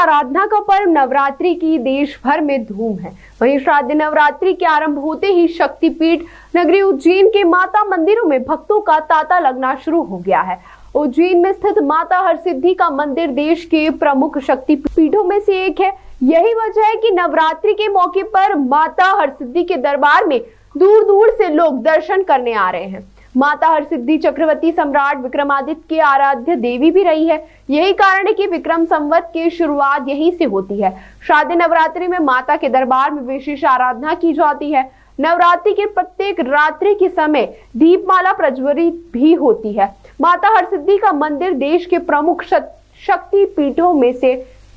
आराधना का पर्व नवरात्रि की देश भर में धूम है। वहीं शारदीय नवरात्रि के आरंभ होते ही शक्तिपीठ नगरी उज्जैन के माता मंदिरों में भक्तों का तांता लगना शुरू हो गया है। उज्जैन में स्थित माता हरसिद्धि का मंदिर देश के प्रमुख शक्तिपीठों में से एक है। यही वजह है कि नवरात्रि के मौके पर माता हरसिद्धि के दरबार में दूर दूर से लोग दर्शन करने आ रहे हैं। माता हरसिद्धि चक्रवर्ती सम्राट विक्रमादित्य की आराध्य देवी भी रही है। यही कारण है कि विक्रम संवत की शुरुआत यहीं से होती है। शारदीय नवरात्रि में माता के दरबार में विशेष आराधना की जाती है। नवरात्रि के प्रत्येक रात्रि के समय दीपमाला प्रज्वलित भी होती है। माता हरसिद्धि का मंदिर देश के प्रमुख शक्ति पीठों में से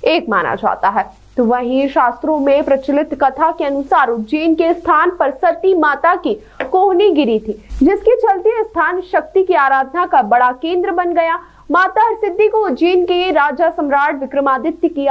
एक माना जाता है। तो वहीं शास्त्रों में प्रचलित कथा के अनुसार उज्जैन के स्थान पर सती माता की कोहनी गिरी थी, जिसके चलते स्थान शक्ति की आराधना का बड़ा केंद्र बन गया। माता हरसिद्धि को उज्जैन के राजा सम्राट विक्रमादित्य की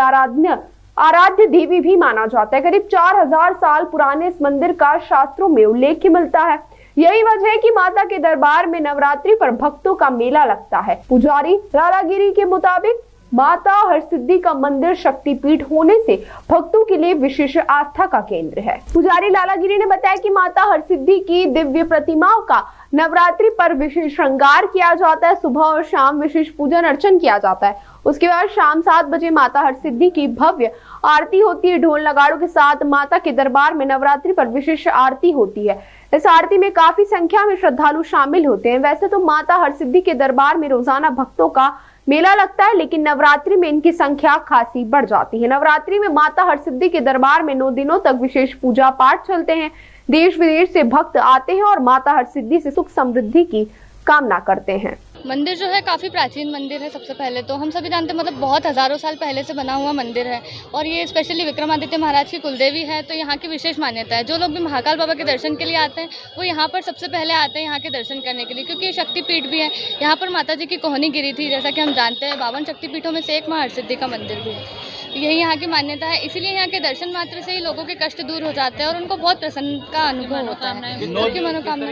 आराध्य देवी भी माना जाता है। करीब 4000 साल पुराने इस मंदिर का शास्त्रों में उल्लेख मिलता है। यही वजह है कि माता के दरबार में नवरात्रि पर भक्तों का मेला लगता है। पुजारी लालागिरी के मुताबिक माता हरसिद्धि का मंदिर शक्तिपीठ होने से भक्तों के लिए विशेष आस्था का केंद्र है। पुजारी लालागिरी ने बताया कि माता हरसिद्धि की दिव्य प्रतिमाओं का नवरात्रि पर विशेष श्रृंगार किया जाता है। सुबह और शाम विशेष पूजन अर्चन किया जाता है। उसके बाद शाम 7 बजे माता हरसिद्धि की भव्य आरती होती है। ढोल नगाड़ों के साथ माता के दरबार में नवरात्रि पर विशेष आरती होती है। इस आरती में काफी संख्या में श्रद्धालु शामिल होते हैं। वैसे तो माता हरसिद्धि के दरबार में रोजाना भक्तों का मेला लगता है, लेकिन नवरात्रि में इनकी संख्या खासी बढ़ जाती है। नवरात्रि में माता हरसिद्धि के दरबार में 9 दिनों तक विशेष पूजा पाठ चलते हैं। देश विदेश से भक्त आते हैं और माता हरसिद्धि से सुख समृद्धि की कामना करते हैं। मंदिर जो है काफ़ी प्राचीन मंदिर है। सबसे पहले तो हम सभी जानते हैं, मतलब बहुत हज़ारों साल पहले से बना हुआ मंदिर है और ये स्पेशली विक्रमादित्य महाराज की कुलदेवी है, तो यहाँ की विशेष मान्यता है। जो लोग भी महाकाल बाबा के दर्शन के लिए आते हैं वो यहाँ पर सबसे पहले आते हैं यहाँ के दर्शन करने के लिए, क्योंकि ये शक्तिपीठ भी है। यहाँ पर माता जी की कोहनी गिरी थी, जैसा कि हम जानते हैं। 52 शक्तिपीठों में से एक माँ हरसिद्धि का मंदिर भी है। यही यहाँ की मान्यता है, इसीलिए यहाँ के दर्शन मात्र से ही लोगों के कष्ट दूर हो जाते हैं और उनको बहुत प्रसन्न का अनुभव होता है। उनकी मनोकामना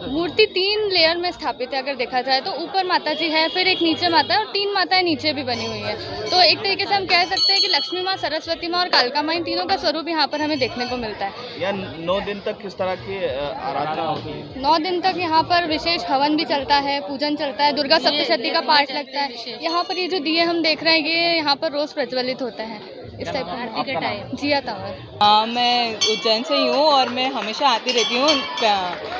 मूर्ति 3 लेयर में स्थापित है। अगर देखा जाए तो ऊपर माता जी है, फिर एक नीचे माता है और 3 माताएं नीचे भी बनी हुई है। तो एक तरीके से हम कह सकते हैं कि लक्ष्मी माँ, सरस्वती माँ और कालका माँ, इन तीनों का स्वरूप यहाँ पर हमें देखने को मिलता है। या 9 दिन तक किस तरह की आराधना होती है? 9 दिन तक यहाँ पर विशेष हवन भी चलता है, पूजन चलता है, दुर्गा सप्तशती का पाठ लगता है। यहाँ पर ये जो दिए हम देख रहे हैं ये यहाँ पर रोज प्रज्वलित होता है इस टाइप आरती के टाइम। जिया टावर। मैं उज्जैन से ही हूँ और मैं हमेशा आती रहती हूँ।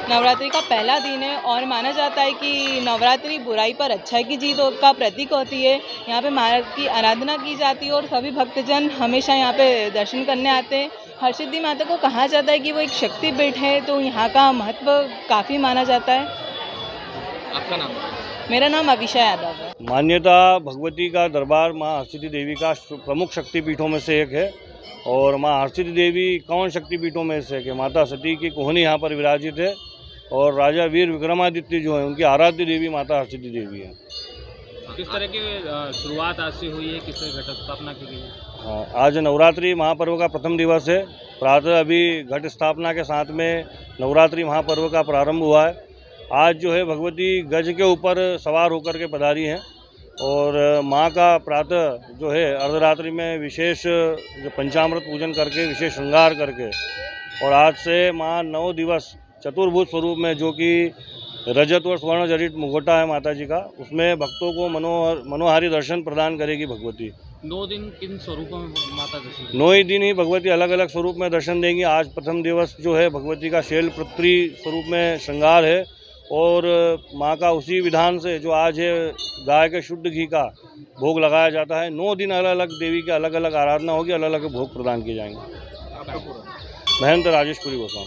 नवरात्रि का पहला दिन है और माना जाता है कि नवरात्रि बुराई पर अच्छाई की जीत का प्रतीक होती है। यहाँ पे माँ की आराधना की जाती है और सभी भक्तजन हमेशा यहाँ पे दर्शन करने आते हैं। हरसिद्धि माता को कहा जाता है कि वो एक शक्तिपीठ है, तो यहाँ का महत्व काफ़ी माना जाता है। आपका नाम? मेरा नाम अभिषा यादव है। मान्यता भगवती का दरबार माँ हरसिद्धि देवी का प्रमुख शक्तिपीठों में से एक है और माँ हरसिद्धि देवी 51 शक्तिपीठों में से एक है। माता सती की कोहनी यहाँ पर विराजित है और राजा वीर विक्रमादित्य जो है उनकी आराध्य देवी माता हरसिद्धि देवी है। किस तरह की शुरुआत आज से हुई है, किस तरह घट स्थापना की गई है? हाँ, आज नवरात्रि महापर्व का प्रथम दिवस है। प्रातः अभी घट स्थापना के साथ में नवरात्रि महापर्व का प्रारंभ हुआ है। आज जो है भगवती गज के ऊपर सवार होकर के पधारी हैं और माँ का प्रातः जो है अर्धरात्रि में विशेष जो पंचामृत पूजन करके विशेष श्रृंगार करके और आज से माँ 9 दिवस चतुर्भुज स्वरूप में, जो कि रजत और स्वर्ण जड़ित मुखौटा है माता जी का, उसमें भक्तों को मनोहारी दर्शन प्रदान करेगी भगवती। 9 दिन किन स्वरूपों में माता दर्शन? 9 ही दिन ही भगवती अलग अलग स्वरूप में दर्शन देंगी। आज प्रथम दिवस जो है भगवती का शैलपुत्री स्वरूप में श्रृंगार है और माँ का उसी विधान से जो आज है गाय के शुद्ध घी का भोग लगाया जाता है। 9 दिन अलग अलग देवी के अलग अलग आराधना होगी, अलग अलग भोग प्रदान किए जाएंगे। महंत राजेश पुरी गोस्वामी।